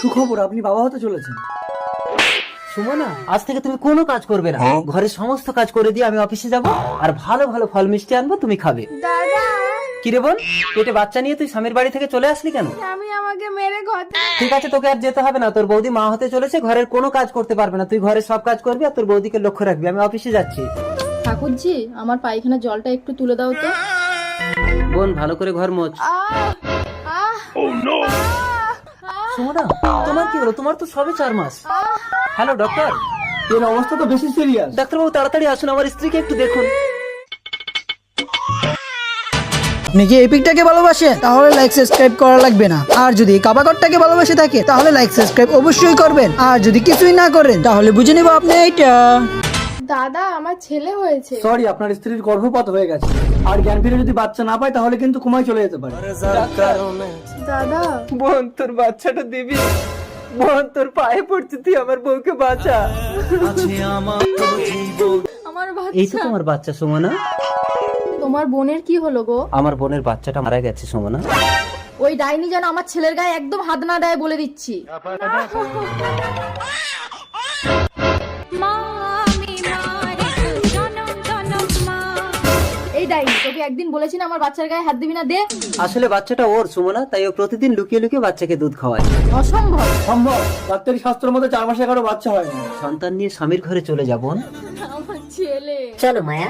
সুখবর, আপনি বাবা হতে চলেছেন। সুমনা, আজ থেকে তুমি কোনো কাজ করবে না, ঘরের সমস্ত কাজ করে দিয়ে আমি অফিসে যাব আর ভালো ভালো ফল মিষ্টি আনবো, তুমি খাবে। দাদা কিরে বোন, পেটে বাচ্চা নিয়ে তুই স্বামীর বাড়ি থেকে চলে আসলি কেন? আমি আমাকে মেরে ঘর থেকে ঠিক আছে, তোকে আর যেতে হবে না, তোর বৌদি মা হতে চলেছে, ঘরের কোনো কাজ করতে পারবে না, তুই ঘরের সব কাজ করবি আর তোর বৌদিকে লক্ষ্য রাখবি। আমি অফিসে যাচ্ছি। ঠাকুরজি, আমার পায়খানার জলটা একটু তুলে দাও তো। বোন, ভালো করে ঘর মোছ। সুমনা, তোমার কি হলো? তোমার তো সবে 4 মাস। Hello doctor. এর অবস্থা তো বেশি সিরিয়াস। ডাক্তারবাবু তাড়াতাড়ি আসুন, আমার স্ত্রীকে একটু দেখুন। আপনি কি এই পিকটাকে ভালোবাসেন? তাহলে লাইক সাবস্ক্রাইব করা লাগবে না। আর যদি কাবাগরটাকে ভালোবাসে থাকে তাহলে লাইক সাবস্ক্রাইব অবশ্যই করবেন। আর যদি কিছুই না করেন তাহলে বুঝে নিব আপনি এইটা। দাদা আমার ছেলে হয়েছে। সরি, আপনার স্ত্রীর গর্ভপাত হয়ে গেছে। আর জ্ঞান ফিরে যদি বাচ্চা না পায় তাহলে কিন্তু কোমায় চলে যেতে পারে। দাদা বোন, তোর বাচ্চাটা দিবি। বোন, তোর পায়ে পড়ছি, তুই আমার বউকে বাঁচা। আমার এই তো বাচ্চা। তোমার বাচ্চা সুমনা। তোমার বোনের কি হলো গো? আমার বোনের বাচ্চাটা মারা গেছে সুমনা। ওই ডাইনি যেন আমার ছেলের গায়ে একদম হাত না দেয় বলে দিচ্ছি। এই ডাইনি, তোকে একদিন বলেছি না আমার বাচ্চার গায়ে হাত দিবি না, দে। আসলে বাচ্চাটা ওর সুমনা, তাই ও প্রতিদিন লুকিয়ে লুকিয়ে বাচ্চাকে দুধ খাওয়ায়। অসম্ভব। সম্ভব, ডাক্তারি শাস্ত্রের মধ্যে 4 মাসে কারো বাচ্চা হয় না। সন্তান নিয়ে স্বামীর ঘরে চলে যাবো। আমার ছেলে। चलो माया